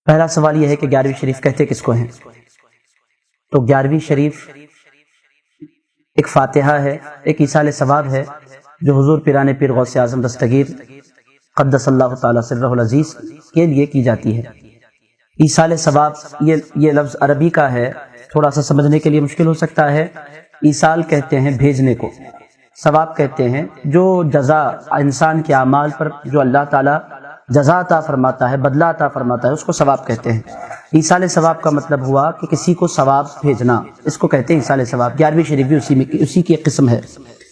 پہلا سوال یہ ہے کہ 11ویں شریف کہتے کس کو ہیں؟ تو 11ویں شریف ایک فاتحہ ہے، ایک ایصال ثواب ہے جو حضور پیران پیر غوث اعظم دستگیر قدس اللہ تعالی سرہ العزیز کے لیے کی جاتی ہے۔ ایصال ثواب یہ لفظ عربی کا ہے، تھوڑا سا سمجھنے کے لیے مشکل ہو سکتا ہے۔ ایصال کہتے ہیں بھیجنے کو، ثواب کہتے ہیں جو جزا انسان کے اعمال پر جو اللہ تعالیٰ جزا عطا فرماتا ہے، بدلہ عطا فرماتا ہے، اس کو ثواب کہتے ہیں۔ ایصال ثواب کا مطلب ہوا کہ کسی کو ثواب بھیجنا، اس کو کہتے ہیں ایصال ثواب۔ 11ویں شریف بھی اسی کی ایک قسم ہے۔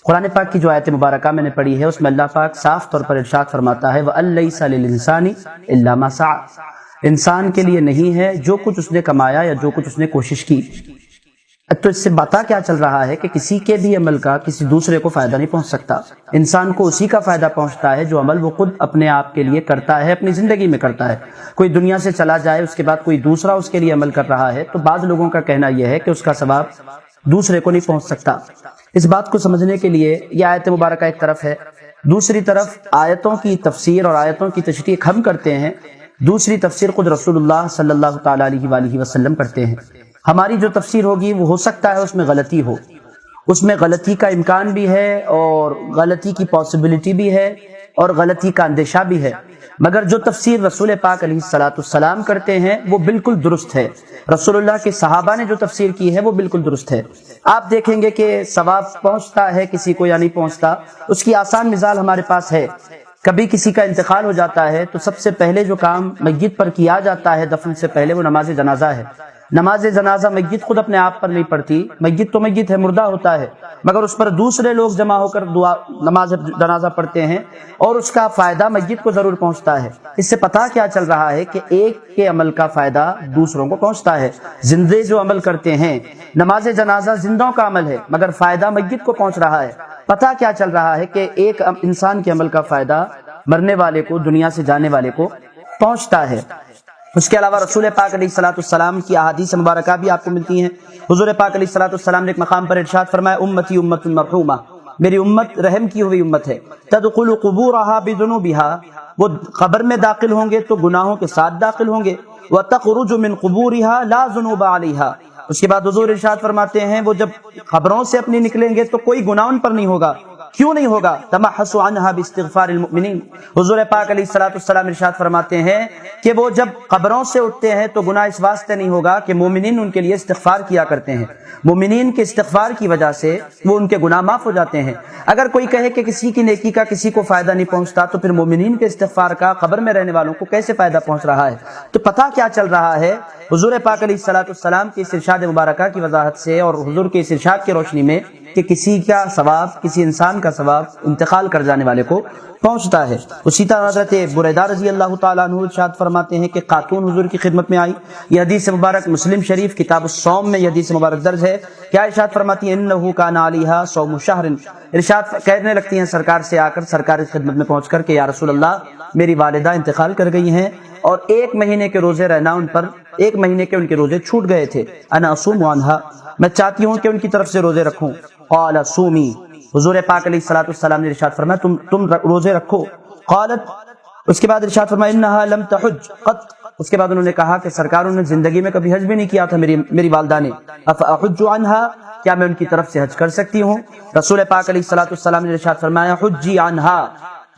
قرآن پاک کی جو آیت مبارکہ میں نے پڑھی ہے اس میں اللہ پاک صاف طور پر ارشاد فرماتا ہے وَأَن لَيْسَ لِلْإِنسَانِ إِلَّا مَا سَعَى، انسان کے لیے نہیں ہے جو کچھ اس نے کمایا یا جو کچھ اس نے کوشش کی۔ تو اس سے بتا کیا چل رہا ہے کہ کسی کے بھی عمل کا کسی دوسرے کو فائدہ نہیں پہنچ سکتا۔ انسان کو اسی کا فائدہ پہنچتا ہے جو عمل وہ خود اپنے آپ کے لیے کرتا ہے، اپنی زندگی میں کرتا ہے۔ کوئی دنیا سے چلا جائے اس کے بعد کوئی دوسرا اس کے لیے عمل کر رہا ہے تو بعض لوگوں کا کہنا یہ ہے کہ اس کا ثواب دوسرے کو نہیں پہنچ سکتا۔ اس بات کو سمجھنے کے لیے یہ آیت مبارکہ ایک طرف ہے، دوسری طرف آیتوں کی تفسیر اور آیتوں کی تشریح ہم کرتے ہیں، دوسری تفسیر خود رسول اللہ صلی اللہ تعالی علیہ وآلہ وسلم کرتے ہیں۔ ہماری جو تفسیر ہوگی وہ ہو سکتا ہے اس میں غلطی ہو، اس میں غلطی کا امکان بھی ہے اور غلطی کی پاسبلٹی بھی ہے اور غلطی کا اندیشہ بھی ہے، مگر جو تفسیر رسول پاک علیہ السلام کرتے ہیں وہ بالکل درست ہے۔ رسول اللہ کے صحابہ نے جو تفسیر کی ہے وہ بالکل درست ہے۔ آپ دیکھیں گے کہ ثواب پہنچتا ہے کسی کو یا نہیں پہنچتا، اس کی آسان مثال ہمارے پاس ہے۔ کبھی کسی کا انتقال ہو جاتا ہے تو سب سے پہلے جو کام میت پر کیا جاتا ہے دفن سے پہلے وہ نماز جنازہ ہے۔ نماز جنازہ میت خود اپنے آپ پر نہیں پڑھتی، میت تو میت ہے، مردہ ہوتا ہے، مگر اس پر دوسرے لوگ جمع ہو کر نماز جنازہ پڑھتے ہیں اور اس کا فائدہ میت کو ضرور پہنچتا ہے۔ اس سے پتہ کیا چل رہا ہے کہ ایک کے عمل کا فائدہ دوسروں کو پہنچتا ہے۔ زندے جو عمل کرتے ہیں، نماز جنازہ زندوں کا عمل ہے مگر فائدہ میت کو پہنچ رہا ہے۔ پتہ کیا چل رہا ہے کہ ایک انسان کے عمل کا فائدہ مرنے والے کو، دنیا سے جانے والے کو پہنچتا ہے۔ اس کے علاوہ رسول پاک علیہ السلام کی احادیث مبارکہ بھی آپ کو ملتی ہیں۔ حضور پاک علیہ السلام نے ایک مقام پر ارشاد فرمایا امتی امت مرحومہ، میری امت رحم کی ہوئی امت ہے، تدخل قبورها بذنوبها، وہ قبر میں داخل ہوں گے تو گناہوں کے ساتھ داخل ہوں گے، وتخرج من قبورها لا ذنوب علیها، اس کے بعد حضور ارشاد فرماتے ہیں وہ جب قبروں سے اپنی نکلیں گے تو کوئی گناہ ان پر نہیں ہوگا۔ کیوں نہیں ہوگا؟ تمحص عنها باستغفار المؤمنین، حضور پاک علیہ السلام ارشاد فرماتے ہیں کہ وہ جب قبروں سے اٹھتے ہیں تو گناہ اس واسطے نہیں ہوگا کہ مومنین ان کے لیے استغفار کیا کرتے ہیں، مومنین کے استغفار کی وجہ سے وہ ان کے گناہ معاف ہو جاتے ہیں۔ اگر کوئی کہے کہ کسی کی نیکی کا کسی کو فائدہ نہیں پہنچتا تو پھر مومنین کے استغفار کا قبر میں رہنے والوں کو کیسے فائدہ پہنچ رہا ہے؟ تو پتہ کیا چل رہا ہے؟ حضور پاک علیہ السلام کی اس ارشاد مبارکہ کی وضاحت سے اور حضور کے اس ارشاد کی روشنی میں کہ کسی کا ثواب، کسی انسان کا ثواب انتقال کر جانے والے کو پہنچتا ہے۔ اسی طرح حضرت بریدہ رضی اللہ تعالیٰ عنہ ارشاد فرماتے ہیں کہ خاتون حضور کی خدمت میں آئی، یہ حدیث مبارک مسلم شریف کتاب الصوم میں یہ حدیث مبارک درج ہے۔ کیا ارشاد فرماتی ہیں انہ کان علیہا صوم شہر، ارشاد کہنے لگتی ہیں سرکار سے آ کر، سرکار کی خدمت میں پہنچ کر کہ یا رسول اللہ میری والدہ انتقال کر گئی ہیں اور 1 مہینے کے روزے رہنا ان پر، 1 مہینے کے ان کے روزے چھوٹ گئے تھے، انا اصوم عنہا، میں چاہتی ہوں کہ ان کی طرف سے روزے رکھوں۔ قال صومی، حضور پاک علیہ السلام نے ارشاد فرمایا تم روزے رکھو۔ قالت، اس کے بعد ارشاد فرمایا انہا لم تحج قط، اس کے بعد انہوں نے کہا کہ سرکار انہوں نے زندگی میں کبھی حج بھی نہیں کیا تھا میری والدہ نے، افاحج عنہا، کیا میں ان کی طرف سے حج کر سکتی ہوں؟ رسول پاک علیہ السلام نے ارشاد فرمایا حجی عنہا،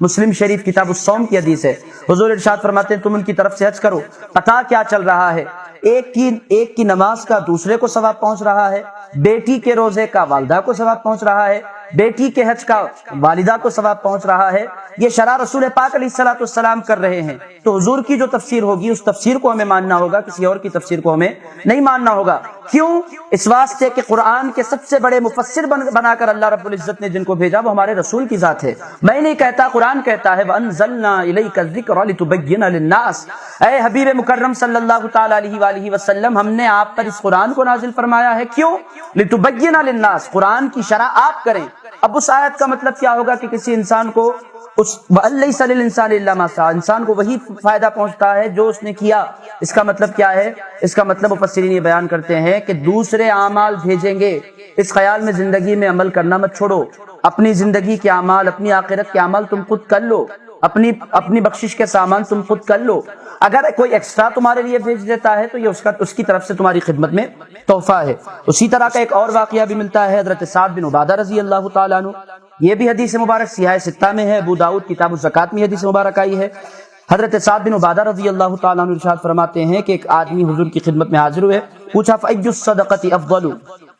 مسلم شریف کتاب الصوم کی حدیث ہے۔ حضور ارشاد فرماتے ہیں تم ان کی طرف سے حج کرو۔ پتہ کیا چل رہا ہے؟ ایک کی نماز کا دوسرے کو ثواب پہنچ رہا ہے، بیٹی کے روزے کا والدہ کو ثواب پہنچ رہا ہے، بیٹی کے حج کا والدہ کو ثواب پہنچ رہا ہے۔ یہ شرع رسول پاک علیہ السلام کر رہے ہیں، تو حضور کی جو تفسیر ہوگی اس تفسیر کو ہمیں ماننا ہوگا، کسی اور کی تفسیر کو ہمیں نہیں ماننا ہوگا۔ کیوں؟ اس واسطے کہ قرآن کے سب سے بڑے مفسر بنا کر اللہ رب العزت نے جن کو بھیجا وہ ہمارے رسول کی ذات ہے۔ میں نہیں کہتا، قرآن کہتا ہے وَأَنزَلْنَا إِلَيْكَ الذِّكْرَ لِتُبَيِّنَ لِلنَّاسِ، اے حبیب مکرم صلی اللہ تعالی علیہ وآلہ وسلم، ہم نے آپ پر اس قرآن کو نازل فرمایا ہے۔ کیوں؟ لِتُبَيِّنَ لِلنَّاسِ، قرآن کی شرح آپ کریں۔ اب اس آیت کا مطلب کیا ہوگا کہ کسی انسان کو لَيْسَ لِلْإِنسَانِ إِلَّا مَا سَعَى، انسان کو وہی فائدہ پہنچتا ہے جو اس نے کیا۔ اس کا مطلب کیا ہے؟ اس کا مطلب مفسرین یہ بیان کرتے ہیں کہ دوسرے اعمال بھیجیں گے، اس خیال میں زندگی میں عمل کرنا مت چھوڑو، اپنی زندگی کے اعمال، اپنی آخرت کے اعمال تم خود کر لو۔ اپنی بخشش کے سامان تم خود کر لو، اگر کوئی ایکسٹرا تمہارے لیے بھیج دیتا ہے تو یہ اس کی طرف سے تمہاری خدمت میں تحفہ ہے۔ اسی طرح کا ایک اور واقعہ بھی ملتا ہے حضرت سعد بن عبادہ رضی اللہ تعالیٰ عنہ، یہ بھی حدیث مبارک سیاہ ستہ میں ہے، ابو داؤد کتاب الزکات میں حدیث مبارک آئی ہے۔ حضرت سعد بن عبادہ رضی اللہ تعالیٰ عنہ ارشاد فرماتے ہیں کہ ایک آدمی حضور کی خدمت میں حاضر ہوئے، پوچھا فَأَيُّ الصَّدَقَةِ أَفْضَلُ،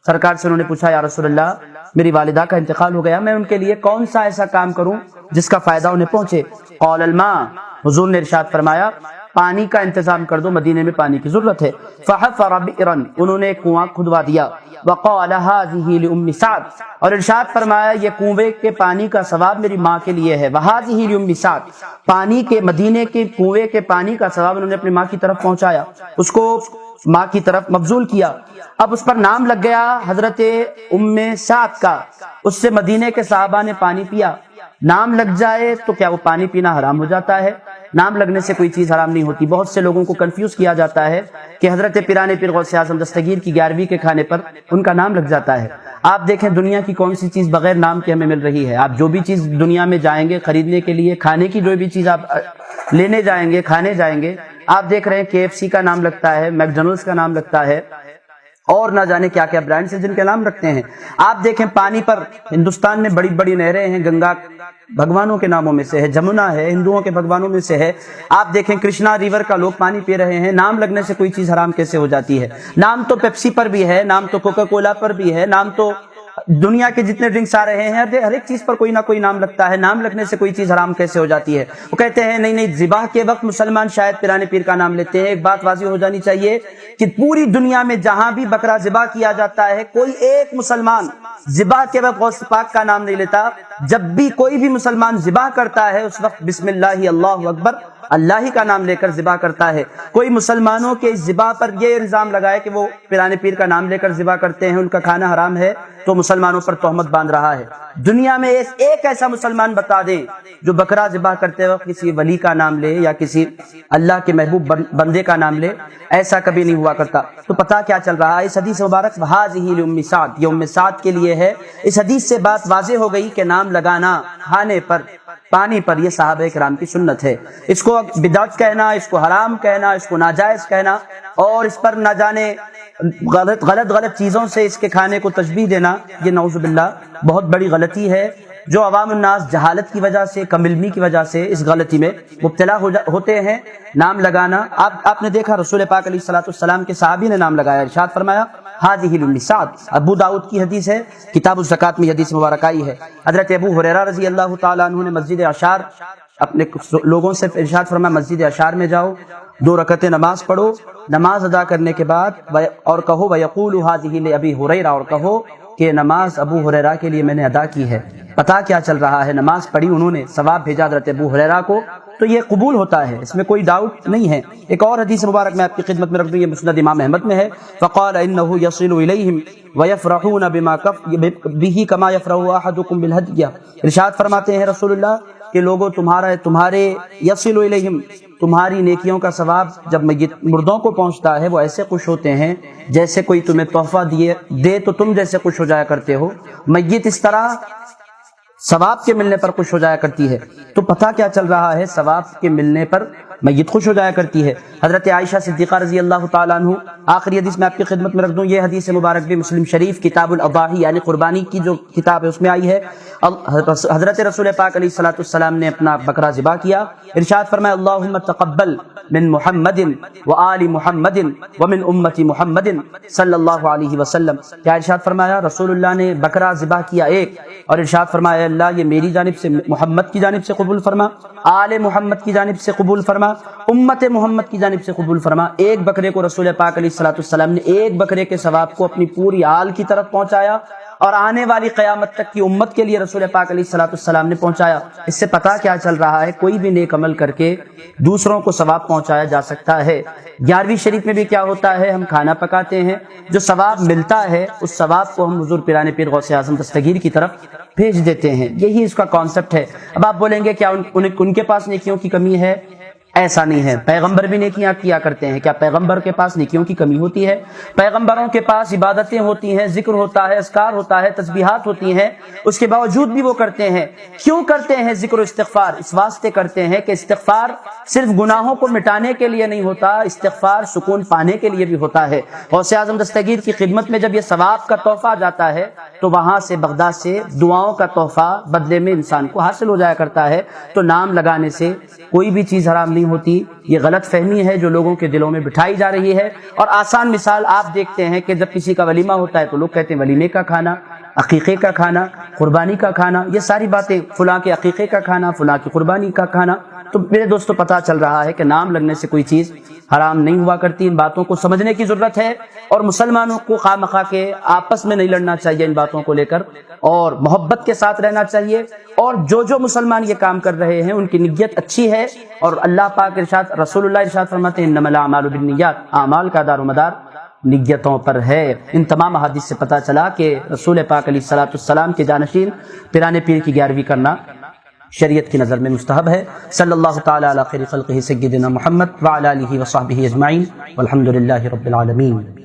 سرکار سے انہوں نے پوچھا یا رسول اللہ میری والدہ کا انتقال ہو گیا، میں ان کے لیے کون سا ایسا کام کروں جس کا فائدہ انہیں پہنچے؟ قال الماء، حضور نے ارشاد فرمایا پانی کا انتظام کر دو، مدینے میں پانی کی ضرورت ہے۔ فحفر بئرا، انہوں نے ایک کنواں کھدوا دیا، وقال هذه لأم سعد، اور ارشاد فرمایا یہ کنویں کے پانی کا ثواب میری ماں کے لیے ہے۔ وهذه لأم سعد، پانی کے مدینے کے کنویں کے پانی کا ثواب انہوں نے اپنی ماں کی طرف پہنچایا، اس کو ماں کی طرف مبذول کیا۔ اب اس پر نام لگ گیا حضرت ام سعد کا، اس سے مدینے کے صحابہ نے پانی پیا۔ نام لگ جائے تو کیا وہ پانی پینا حرام ہو جاتا ہے؟ نام لگنے سے کوئی چیز حرام نہیں ہوتی۔ بہت سے لوگوں کو کنفیوز کیا جاتا ہے کہ حضرت پیران پیر غوث اعظم دستگیر کی 11ویں کے کھانے پر ان کا نام لگ جاتا ہے۔ آپ دیکھیں دنیا کی کون سی چیز بغیر نام کے ہمیں مل رہی ہے؟ آپ جو بھی چیز دنیا میں جائیں گے خریدنے کے لیے، کھانے کی جو بھی چیز آپ لینے جائیں گے، کھانے جائیں گے، آپ دیکھ رہے ہیں KFC کا نام لگتا ہے، میک ڈونلڈس کا نام لگتا ہے، اور نہ جانے کیا کیا برانڈ ہیں جن کے نام رکھتے ہیں۔ آپ دیکھیں پانی پر ہندوستان میں بڑی بڑی نہریں ہیں، گنگا بھگوانوں کے ناموں میں سے ہے، جمنا ہے ہندوؤں کے بھگوانوں میں سے ہے۔ آپ دیکھیں کرشنا ریور کا لوگ پانی پی رہے ہیں، نام لگنے سے کوئی چیز حرام کیسے ہو جاتی ہے؟ نام تو پیپسی پر بھی ہے، نام تو کوکا کولا پر بھی ہے، نام تو دنیا کے جتنے ڈرنکس آ رہے ہیں ہر ایک چیز پر کوئی نہ کوئی نام لگتا ہے، نام لگنے سے کوئی چیز حرام کیسے ہو جاتی ہے؟ وہ کہتے ہیں نہیں ذبح کے وقت مسلمان شاید پیران پیر کا نام لیتے ہیں۔ ایک بات واضح ہو جانی چاہیے کہ پوری دنیا میں جہاں بھی بکرا ذبح کیا جاتا ہے کوئی ایک مسلمان ذبح کے وقت غوث پاک کا نام نہیں لیتا۔ جب بھی کوئی بھی مسلمان ذبح کرتا ہے اس وقت بسم اللہ اللہ اکبر اللہ ہی کا نام لے کر ذبح کرتا ہے۔ کوئی مسلمانوں کے ذبح پر یہ الزام لگائے کہ وہ پیران پیر کا نام لے کر ذبح کرتے ہیں، ان کا کھانا حرام ہے، تو مسلمانوں پر تہمت باندھ رہا ہے۔ دنیا میں ایک ایسا مسلمان بتا دیں جو بکرا ذبح کرتے وقت کسی ولی کا نام لے یا کسی اللہ کے محبوب بندے کا نام لے، ایسا کبھی نہیں ہوا کرتا۔ تو پتہ کیا چل رہا ہے؟ اس حدیث مبارک وَهَذِهِ لِأُمِّ سعد، یہ ام سعد کے لیے ہے۔ اس حدیث سے بات واضح ہو گئی کہ نام لگانا کھانے پر، پانی پر، یہ صحابہ کرام کی سنت ہے۔ اس کو بدعت کہنا، اس کو حرام کہنا، اس کو ناجائز کہنا، اور اس پر نہ جانے غلط چیزوں سے اس کے کھانے کو تشبیہ دینا، یہ نعوذ باللہ بہت بڑی غلطی ہے، جو عوام الناس جہالت کی وجہ سے، کم علمی کی وجہ سے اس غلطی میں مبتلا ہوتے ہیں۔ نام لگانا، آپ نے دیکھا رسول پاک علیہ الصلوۃ والسلام کے صحابی نے نام لگایا، ارشاد فرمایا هذه لأم سعد، ابو داؤد کی حدیث ہے، کتاب الزکات میں حدیث مبارک آئی ہے۔ حضرت ابو ہریرہ رضی اللہ تعالیٰ عنہ نے مسجد اشعار اپنے لوگوں سے ارشاد فرمایا مسجد اشعار میں جاؤ، 2 رکعتیں نماز پڑھو، نماز ادا کرنے کے بعد اور کہو وَيَقُولُ هذه لأبي هريرة، اور کہو کہ نماز ابو ہریرہ کے لیے میں نے ادا کی ہے۔ پتہ کیا چل رہا ہے؟ نماز پڑھی انہوں نے، ثواب بھیجا حضرت ابو ہریرہ کو، تو یہ قبول ہوتا ہے، اس میں کوئی ڈاؤٹ نہیں ہے۔ ایک اور حدیث مبارک میں آپ کی خدمت میں رکھ دوں، یہ مسند امام احمد میں ہے، فقال انه يصل اليهم ويفرحون بما به كما يفرح احدكم بالهديه، ارشاد فرماتے ہیں رسول اللہ کہ لوگوں تمہارے یصل الیہم، تمہاری نیکیوں کا ثواب جب مردوں کو پہنچتا ہے وہ ایسے خوش ہوتے ہیں جیسے کوئی تمہیں تحفہ دے تو تم جیسے خوش ہو جایا کرتے ہو، میت اس طرح ثواب کے ملنے پر خوش ہو جایا کرتی ہے۔ تو پتہ کیا چل رہا ہے؟ ثواب کے ملنے پر میت خوش ہو جایا کرتی ہے۔ حضرت عائشہ صدیقہ رضی اللہ تعالیٰ عنہ، آخری حدیث میں آپ کی خدمت میں رکھ دوں، یہ حدیث مبارک بھی مسلم شریف کتاب الاضاحی یعنی قربانی کی جو کتاب ہے اس میں آئی ہے۔ حضرت رسول پاک علیہ الصلوۃ والسلام نے اپنا بکرا ذبح کیا، ارشاد فرمایا اللہم تقبل من محمد وآل محمد ومن امت محمد صلی اللہ علیہ وسلم۔ کیا ارشاد فرمایا؟ رسول اللہ نے بکرا ذبح کیا ایک، اور ارشاد فرمایا اللہ یہ میری جانب سے، محمد کی جانب سے قبول فرما، آل محمد کی جانب سے قبول فرما، امت محمد کی جانب سے قبول فرما۔ ایک بکرے کو رسول پاک علیہ الصلوۃ والسلام نے ایک بکرے کے ثواب کو اپنی پوری آل کی طرف پہنچایا، اور آنے والی قیامت تک کی امت کے لیے رسول پاک علیہ الصلوۃ والسلام نے پہنچایا۔ اس سے پتہ کیا چل رہا ہے؟ کوئی بھی نیک عمل کر کے دوسروں کو ثواب پہنچایا جا سکتا ہے۔ 11ویں شریف میں بھی کیا ہوتا ہے؟ ہم کھانا پکاتے ہیں، جو ثواب ملتا ہے اس ثواب کو ہم حضور پیران پیر غوث اعظم دستگیر کی طرف بھیج دیتے ہیں، یہی اس کا کانسیپٹ ہے۔ اب آپ بولیں گے کیا ان کے پاس نیکیوں کی کمی ہے؟ ایسا نہیں ہے، پیغمبر بھی نیکیاں کیا کرتے ہیں۔ کیا پیغمبر کے پاس نیکیوں کی کمی ہوتی ہے؟ پیغمبروں کے پاس عبادتیں ہوتی ہیں، ذکر ہوتا ہے، اذکار ہوتا ہے، تسبیحات ہوتی ہیں، اس کے باوجود بھی وہ کرتے ہیں۔ کیوں کرتے ہیں ذکر و استغفار؟ اس واسطے کرتے ہیں کہ استغفار صرف گناہوں کو مٹانے کے لیے نہیں ہوتا، استغفار سکون پانے کے لیے بھی ہوتا ہے۔ غوث اعظم دستگیر کی خدمت میں جب یہ ثواب کا تحفہ جاتا ہے تو وہاں سے بغداد سے دعاؤں کا تحفہ بدلے میں انسان کو حاصل ہو جایا کرتا ہے۔ تو نام لگانے سے کوئی بھی چیز حرام نہیں ہوتی، یہ غلط فہمی ہے جو لوگوں کے دلوں میں بٹھائی جا رہی ہے۔ اور آسان مثال آپ دیکھتے ہیں کہ جب کسی کا ولیمہ ہوتا ہے تو لوگ کہتے ہیں ولیمے کا کھانا، عقیقے کا کھانا، قربانی کا کھانا، یہ ساری باتیں، فلاں کے عقیقے کا کھانا، فلاں کی قربانی کا کھانا۔ تو میرے دوستو پتہ چل رہا ہے کہ نام لگنے سے کوئی چیز حرام نہیں ہوا کرتی۔ ان باتوں کو سمجھنے کی ضرورت ہے، اور مسلمانوں کو خواہ مخواہ کے آپس میں نہیں لڑنا چاہیے ان باتوں کو لے کر، اور محبت کے ساتھ رہنا چاہیے۔ اور جو مسلمان یہ کام کر رہے ہیں ان کی نیت اچھی ہے، اور اللہ پاک ارشاد، رسول اللہ ارشاد فرماتے ہیں انما الاعمال بالنیات، اعمال کا دار و مدار نیتوں پر ہے۔ ان تمام احادیث سے پتہ چلا کہ رسول پاک علیہ الصلوۃ والسلام کے جانشین پیرانے پیر کی 11ویں کرنا شریعت کی نظر میں مستحب ہے۔ صلی اللہ تعالی علی خیر خلقہ سیدنا محمد وعلی آلہ وصحبہ اجمعین والحمد للہ رب العالمین۔